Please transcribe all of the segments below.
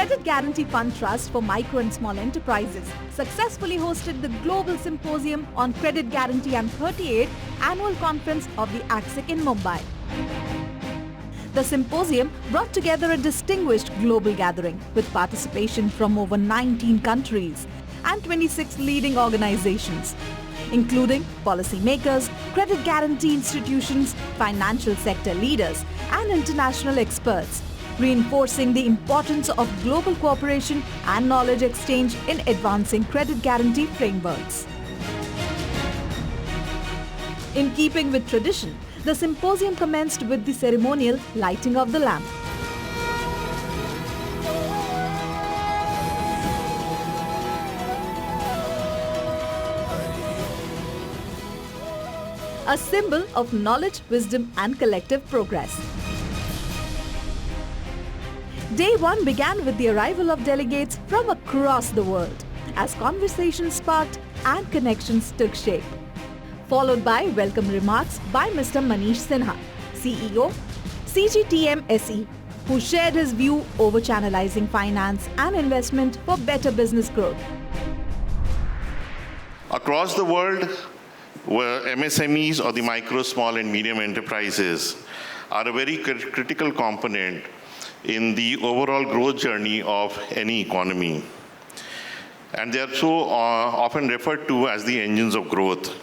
Credit Guarantee Fund Trust for Micro and Small Enterprises successfully hosted the Global Symposium on Credit Guarantee and 38th Annual Conference of the ACSIC in Mumbai. The symposium brought together a distinguished global gathering with participation from over 19 countries and 26 leading organizations, including policymakers, credit guarantee institutions, financial sector leaders, and international experts, reinforcing the importance of global cooperation and knowledge exchange in advancing credit guarantee frameworks. In keeping with tradition, the symposium commenced with the ceremonial lighting of the lamp. A symbol of knowledge, wisdom, and collective progress. Day 1 began with the arrival of delegates from across the world as conversations sparked and connections took shape, followed by welcome remarks by Mr. Manish Sinha, CEO, CGTMSE, who shared his view over channelizing finance and investment for better business growth. Across the world, where MSMEs or the micro, small and medium enterprises are a very critical component in the overall growth journey of any economy. And they are so often referred to as the engines of growth.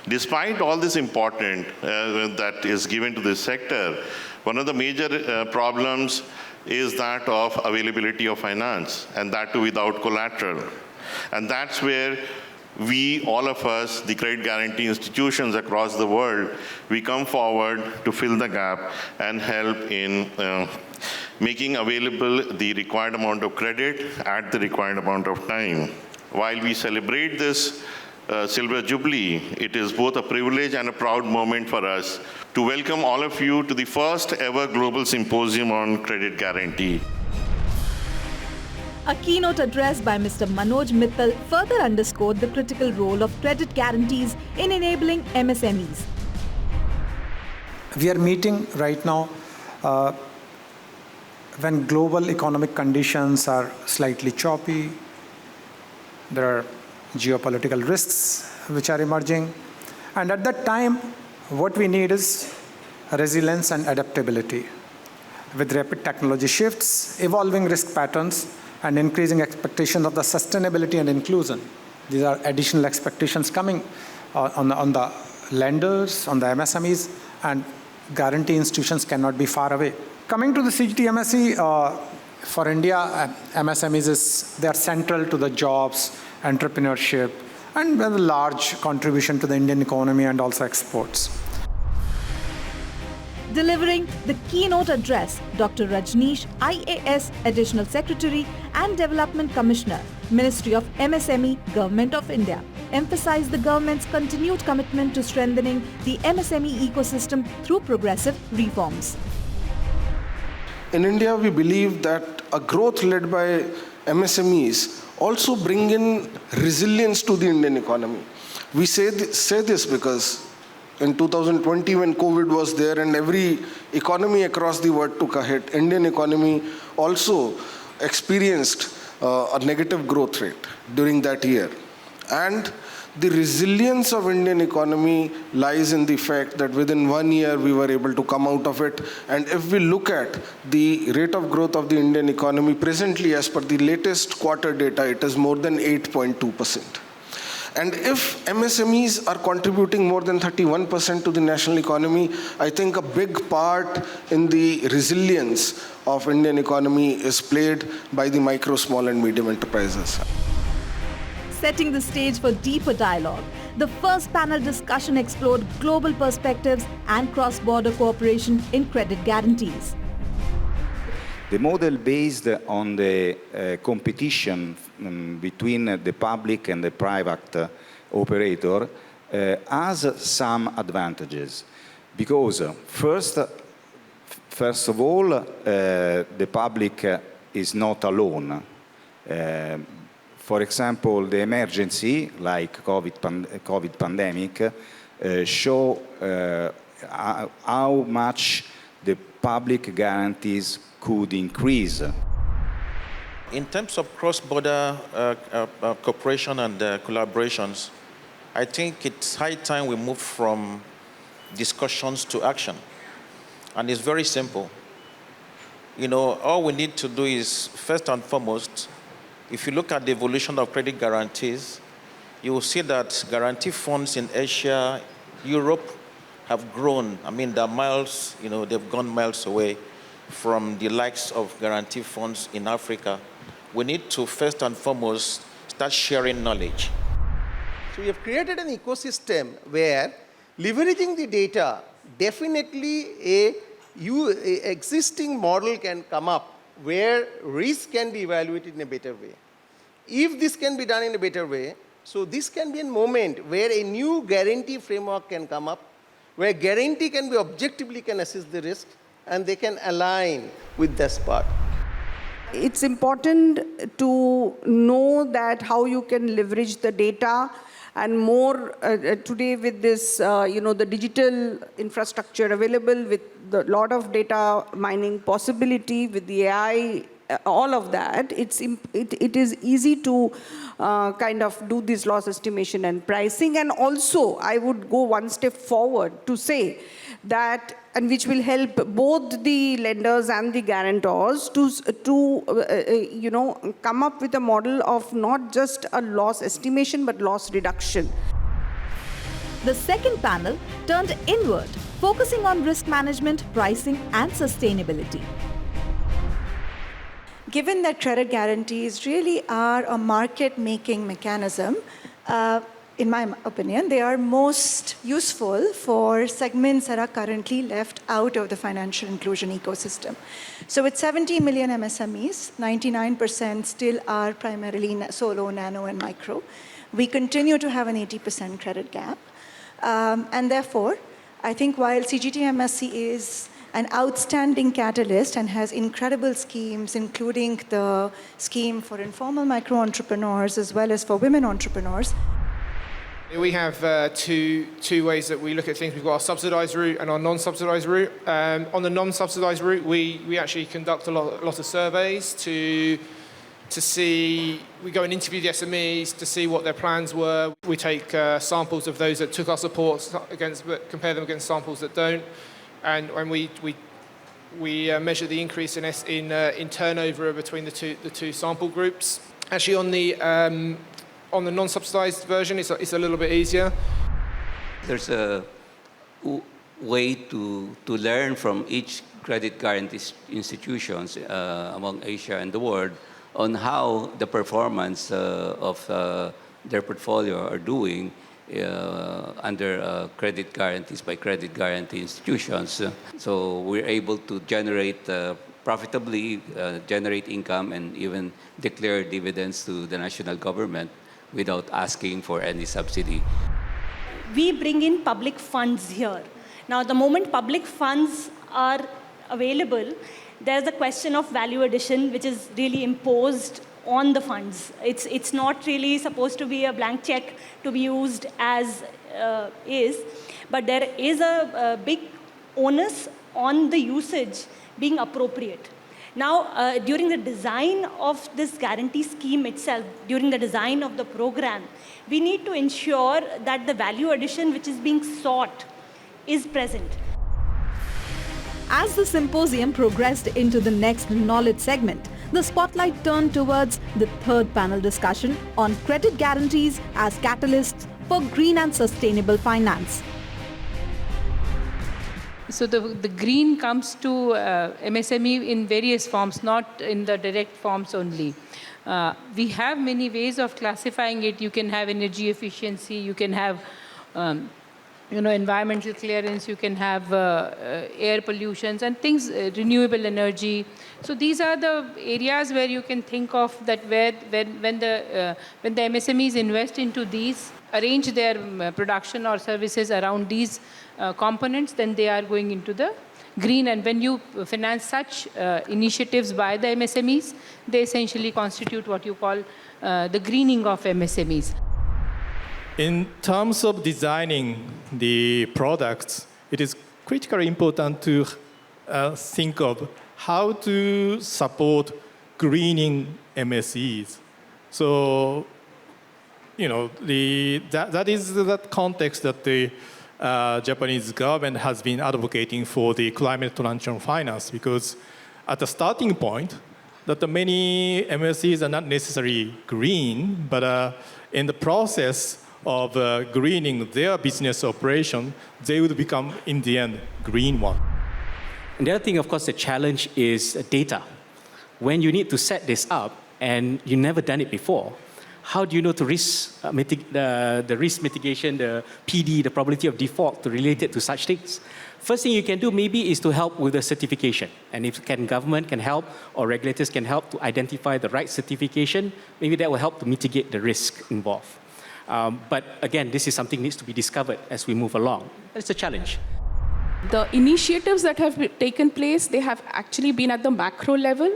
Despite all this importance that is given to this sector, one of the major problems is that of availability of finance, and that too without collateral. And that's where we, all of us, the credit guarantee institutions across the world, we come forward to fill the gap and help in making available the required amount of credit at the required amount of time. While we celebrate this Silver Jubilee, it is both a privilege and a proud moment for us to welcome all of you to the first ever Global Symposium on Credit Guarantee. A keynote address by Mr. Manoj Mittal further underscored the critical role of credit guarantees in enabling MSMEs. We are meeting right now when global economic conditions are slightly choppy. There are geopolitical risks which are emerging. And at that time, what we need is resilience and adaptability. With rapid technology shifts, evolving risk patterns, and increasing expectations of the sustainability and inclusion. These are additional expectations coming on the lenders, on the MSMEs, and guarantee institutions cannot be far away. Coming to the CGTMSE, for India, MSMEs, they are central to the jobs, entrepreneurship, and a large contribution to the Indian economy and also exports. Delivering the keynote address, Dr. Rajneesh, IAS Additional Secretary and Development Commissioner, Ministry of MSME, Government of India, emphasized the government's continued commitment to strengthening the MSME ecosystem through progressive reforms. In India, we believe that a growth led by MSMEs also bring in resilience to the Indian economy. We say this because in 2020, when COVID was there and every economy across the world took a hit, Indian economy also experienced a negative growth rate during that year. And the resilience of Indian economy lies in the fact that within 1 year we were able to come out of it. And if we look at the rate of growth of the Indian economy presently, as per the latest quarter data, it is more than 8.2%. And if MSMEs are contributing more than 31% to the national economy, I think a big part in the resilience of Indian economy is played by the micro, small and medium enterprises. Setting the stage for deeper dialogue, the first panel discussion explored global perspectives and cross-border cooperation in credit guarantees. The model based on the competition between the public and the private operator has some advantages because first of all, the public is not alone. For example, the emergency, like COVID pandemic, show how much the public guarantees could increase. In terms of cross-border cooperation and collaborations, I think it's high time we move from discussions to action. And it's very simple. You know, all we need to do is, first and foremost, if you look at the evolution of credit guarantees, you will see that guarantee funds in Asia, Europe have grown. I mean, they're miles, you know, they've gone miles away from the likes of guarantee funds in Africa. We need to, first and foremost, start sharing knowledge. So we have created an ecosystem where leveraging the data, definitely a existing model can come up where risk can be evaluated in a better way. If this can be done in a better way, so this can be a moment where a new guarantee framework can come up, where guarantee can be objectively can assess the risk, and they can align with this part. It's important to know that how you can leverage the data, and more today with this, the digital infrastructure available with the lot of data mining possibility with the AI, all of that, it is easy to kind of do this loss estimation and pricing. And also, I would go one step forward to say that, and which will help both the lenders and the guarantors to come up with a model of not just a loss estimation, but loss reduction. The second panel turned inward, focusing on risk management, pricing, and sustainability. Given that credit guarantees really are a market-making mechanism, in my opinion, they are most useful for segments that are currently left out of the financial inclusion ecosystem. So with 70 million MSMEs, 99% still are primarily solo, nano, and micro. We continue to have an 80% credit gap. And therefore, I think while CGTMSE is an outstanding catalyst and has incredible schemes, including the scheme for informal micro-entrepreneurs as well as for women entrepreneurs. We have two ways that we look at things. We've got our subsidized route and our non-subsidized route. On the non-subsidized route, we actually conduct a lot of surveys to see, we go and interview the SMEs to see what their plans were. We take samples of those that took our support, compare them against samples that don't. And we measure the increase in turnover between the two sample groups. Actually, on the non-subsidized version, it's a little bit easier. There's a way to learn from each credit guarantee institutions among Asia and the world on how the performance of their portfolio are doing under credit guarantees by credit guarantee institutions. So we're able to generate profitably, generate income, and even declare dividends to the national government without asking for any subsidy. We bring in public funds here. Now, the moment public funds are available, there's a question of value addition, which is really imposed on the funds. It's not really supposed to be a blank check to be used as is, but there is a big onus on the usage being appropriate. Now, during the design of this guarantee scheme itself, during the design of the program, we need to ensure that the value addition which is being sought is present. As the symposium progressed into the next knowledge segment, the spotlight turned towards the third panel discussion on credit guarantees as catalysts for green and sustainable finance. So the green comes to MSME in various forms, not in the direct forms only. We have many ways of classifying it. You can have energy efficiency, you can have environmental clearance, you can have air pollutions and things, renewable energy. So these are the areas where you can think of that when the MSMEs invest into these, arrange their production or services around these components, then they are going into the green. And when you finance such initiatives by the MSMEs, they essentially constitute what you call the greening of MSMEs. In terms of designing the products, it is critically important to think of how to support greening MSEs. So, that is that context that the Japanese government has been advocating for the climate transition finance, because at the starting point, that the many MSEs are not necessarily green, but in the process of greening their business operation, they would become, in the end, green one. And the other thing, of course, the challenge is data. When you need to set this up and you've never done it before, how do you know the risk mitigation, the PD, the probability of default to relate it to such things? First thing you can do maybe is to help with the certification. And if government can help or regulators can help to identify the right certification, maybe that will help to mitigate the risk involved. But again, this is something that needs to be discovered as we move along. It's a challenge. The initiatives that have taken place, they have actually been at the macro level,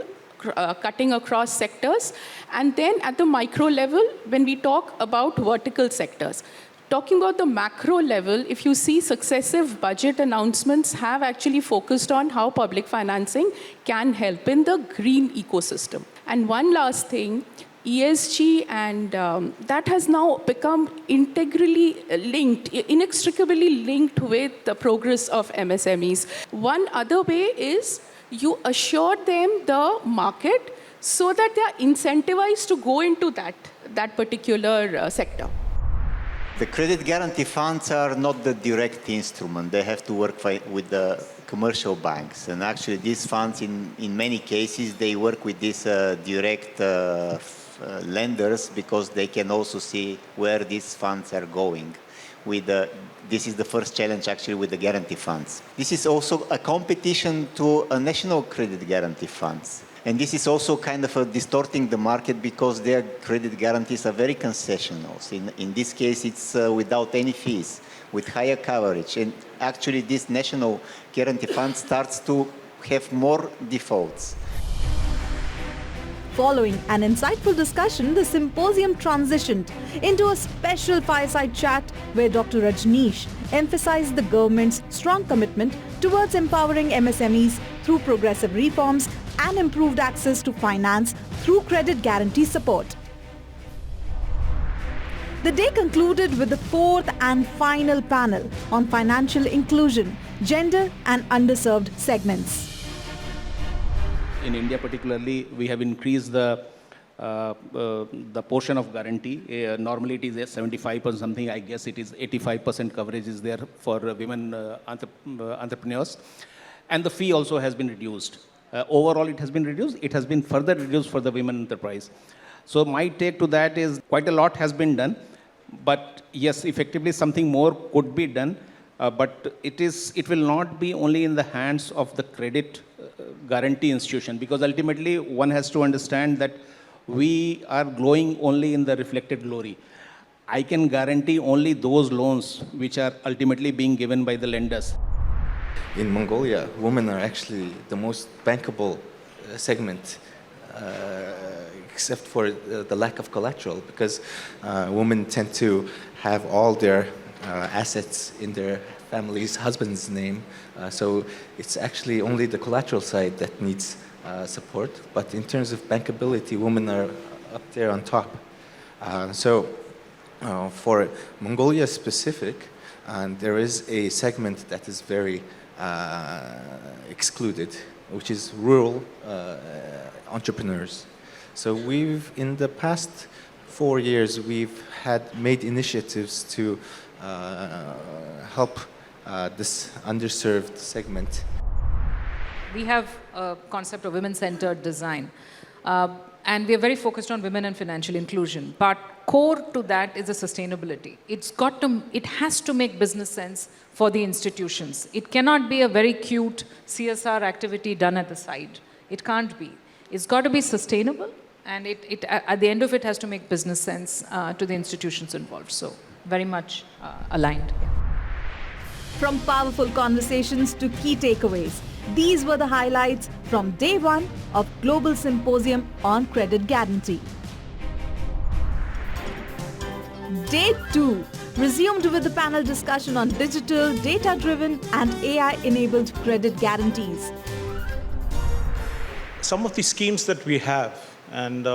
cutting across sectors, and then at the micro level, when we talk about vertical sectors. Talking about the macro level, if you see successive budget announcements have actually focused on how public financing can help in the green ecosystem. And one last thing, ESG, and that has now become inextricably linked with the progress of MSMEs. One other way is you assure them the market so that they are incentivized to go into that particular sector. The credit guarantee funds are not the direct instrument. They have to work with the commercial banks. And actually these funds, in many cases, they work with these direct lenders because they can also see where these funds are going. This is the first challenge actually with the guarantee funds. This is also a competition to a national credit guarantee funds. And this is also kind of distorting the market because their credit guarantees are very concessional. In this case, it's without any fees, with higher coverage. And actually, this national guarantee fund starts to have more defaults. Following an insightful discussion, the symposium transitioned into a special fireside chat where Dr. Rajneesh emphasized the government's strong commitment towards empowering MSMEs through progressive reforms and improved access to finance through credit guarantee support. The day concluded with the fourth and final panel on financial inclusion, gender and underserved segments. In India particularly, we have increased the portion of guarantee. Normally it is 75% something. I guess it is 85% coverage is there for women entrepreneurs. And the fee also has been reduced. Overall, it has been reduced. It has been further reduced for the women enterprise. So my take to that is quite a lot has been done. But yes, effectively something more could be done. But it will not be only in the hands of the credit guarantee institution, because ultimately one has to understand that we are glowing only in the reflected glory. I can guarantee only those loans which are ultimately being given by the lenders. In Mongolia, women are actually the most bankable segment, except for the lack of collateral, because women tend to have all their assets in their family's husband's name. So it's actually only the collateral side that needs support. But in terms of bankability, women are up there on top. So for Mongolia specific, there is a segment that is very excluded, which is rural entrepreneurs. So in the past 4 years, we've made initiatives to help this underserved segment. We have a concept of women-centered design, and we are very focused on women and financial inclusion. But core to that is the sustainability. It has to make business sense for the institutions. It cannot be a very cute CSR activity done at the side. It can't be. It's got to be sustainable, and at the end of it has to make business sense to the institutions involved. So very much aligned. Yeah. From powerful conversations to key takeaways, these were the highlights from day one of Global Symposium on Credit Guarantee. Day 2 resumed with the panel discussion on digital, data-driven and AI-enabled credit guarantees. some of the schemes that we have, and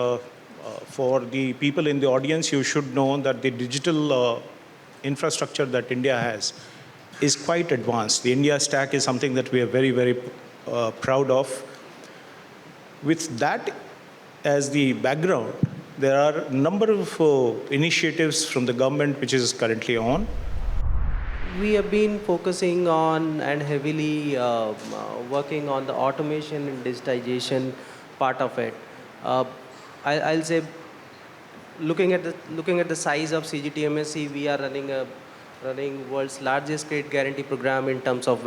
for the people in the audience, you should know that the digital infrastructure that India has is quite advanced. The India stack is something that we are very, very proud of. With that as the background, there are a number of initiatives from the government which is currently on. We have been focusing on and heavily working on the automation and digitization part of it. I'll say, looking at the size of CGTMSE, we are running world's largest credit guarantee program in terms of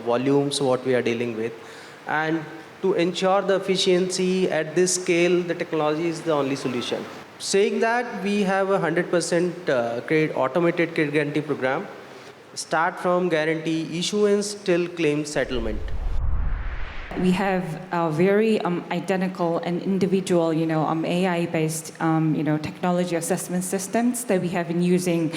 volumes, what we are dealing with, and to ensure the efficiency at this scale, the technology is the only solution. Saying that, we have a 100% automated credit guarantee program, start from guarantee issuance till claim settlement. We have very identical and individual, AI-based, technology assessment systems that we have been using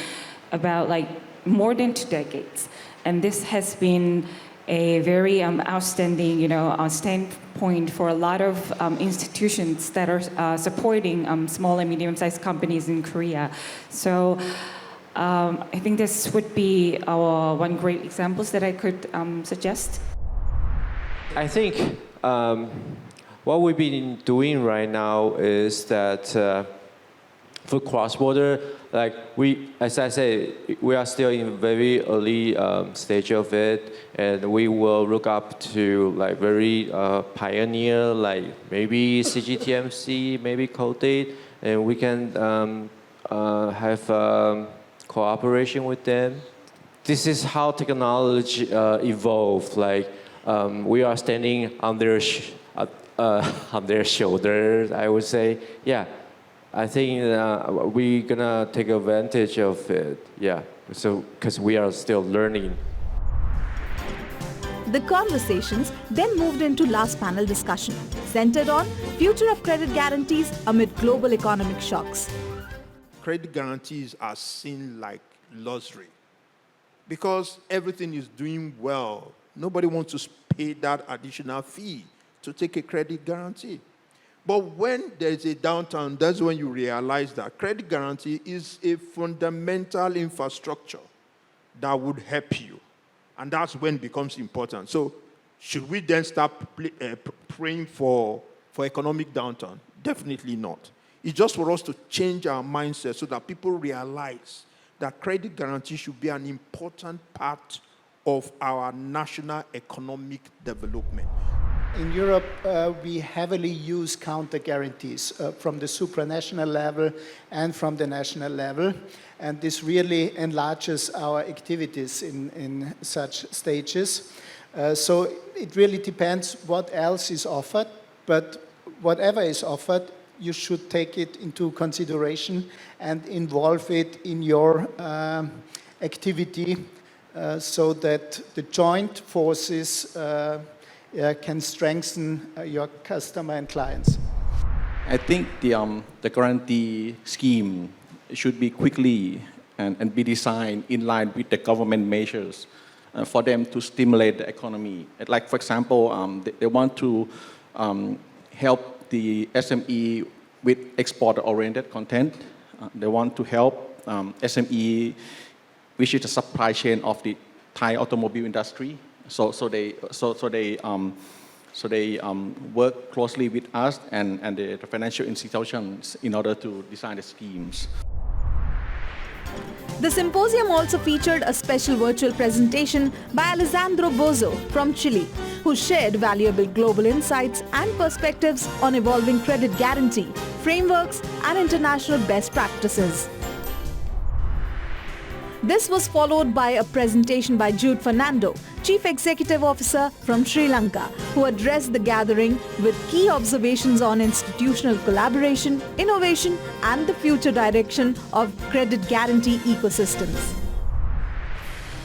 about more than 2 decades, and this has been a very outstanding, standpoint for a lot of institutions that are supporting small and medium-sized companies in Korea. So I think this would be our one great examples that I could suggest. I think what we've been doing right now is that for cross-border, as I say, we are still in very early stage of it, and we will look up to very pioneer, maybe CGTMSE, maybe Codate, and we can have cooperation with them. This is how technology evolved. We are standing on their shoulders, I would say. Yeah, I think we're gonna take advantage of it. Yeah, so because we are still learning. The conversations then moved into last panel discussion, centered on future of credit guarantees amid global economic shocks. Credit guarantees are seen like luxury because everything is doing well. Nobody wants to pay that additional fee to take a credit guarantee. But when there's a downturn, that's when you realize that credit guarantee is a fundamental infrastructure that would help you. And that's when it becomes important. So should we then start praying for economic downturn? Definitely not. It's just for us to change our mindset so that people realize that credit guarantee should be an important part of our national economic development. In Europe, we heavily use counter guarantees from the supranational level and from the national level. And this really enlarges our activities in such stages. So it really depends what else is offered, but whatever is offered, you should take it into consideration and involve it in your activity so that the joint forces can strengthen your customer and clients. I think the guarantee scheme should be quickly and be designed in line with the government measures for them to stimulate the economy. Like, for example, they want to help the SME with export-oriented content. They want to help SME, which is the supply chain of the Thai automobile industry. So they work closely with us and the financial institutions in order to design the schemes. The symposium also featured a special virtual presentation by Alessandro Bozzo from Chile, who shared valuable global insights and perspectives on evolving credit guarantee, frameworks, and international best practices. This was followed by a presentation by Jude Fernando, Chief Executive Officer from Sri Lanka, who addressed the gathering with key observations on institutional collaboration, innovation, and the future direction of credit guarantee ecosystems.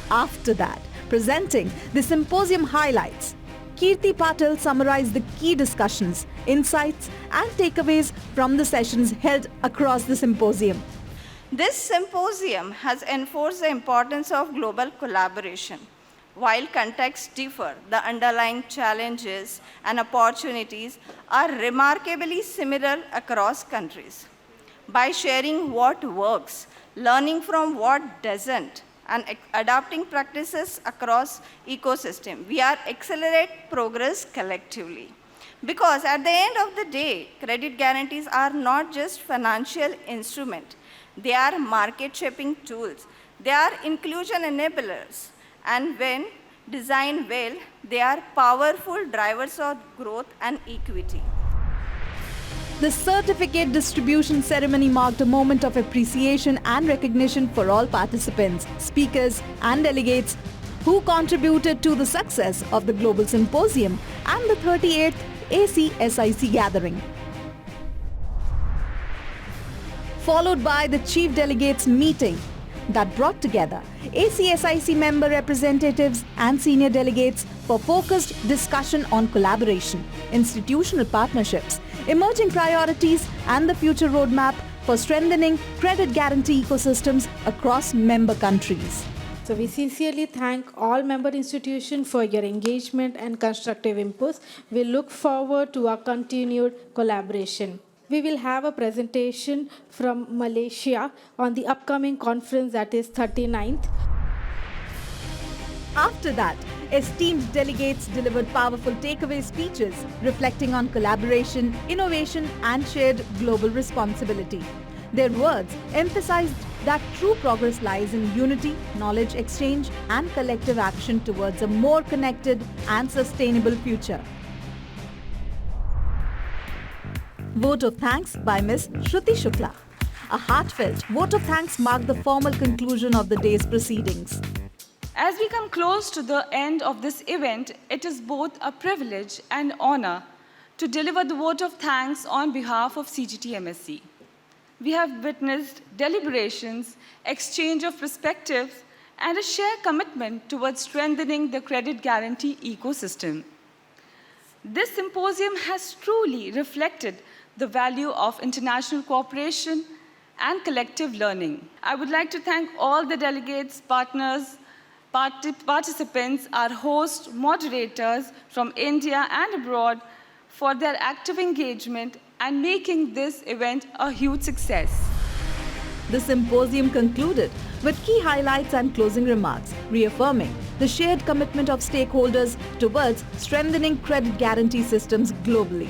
After that, presenting the symposium highlights, Kirti Patil summarized the key discussions, insights, and takeaways from the sessions held across the symposium. This symposium has enforced the importance of global collaboration While contexts differ, the underlying challenges and opportunities are remarkably similar across countries. By sharing what works, learning from what doesn't, and adapting practices across ecosystem, we are accelerate progress collectively. Because at the end of the day, credit guarantees are not just financial instruments. They are market-shaping tools. They are inclusion enablers. And when designed well, they are powerful drivers of growth and equity. The certificate distribution ceremony marked a moment of appreciation and recognition for all participants, speakers and delegates who contributed to the success of the Global Symposium and the 38th ACSIC gathering. Followed by the Chief Delegates meeting that brought together ACSIC member representatives and senior delegates for focused discussion on collaboration, institutional partnerships, emerging priorities and the future roadmap for strengthening credit guarantee ecosystems across member countries. So we sincerely thank all member institutions for your engagement and constructive inputs. We look forward to our continued collaboration. We will have a presentation from Malaysia on the upcoming conference, that is 39th. After that, esteemed delegates delivered powerful takeaway speeches reflecting on collaboration, innovation and shared global responsibility. Their words emphasized that true progress lies in unity, knowledge exchange and collective action towards a more connected and sustainable future. Vote of thanks by Ms. Shruti Shukla. A heartfelt vote of thanks marked the formal conclusion of the day's proceedings. As we come close to the end of this event, it is both a privilege and honor to deliver the vote of thanks on behalf of CGTMSE. We have witnessed deliberations, exchange of perspectives, and a shared commitment towards strengthening the credit guarantee ecosystem. This symposium has truly reflected the value of international cooperation and collective learning. I would like to thank all the delegates, partners, participants, our hosts, moderators from India and abroad for their active engagement and making this event a huge success. The symposium concluded with key highlights and closing remarks, reaffirming the shared commitment of stakeholders towards strengthening credit guarantee systems globally.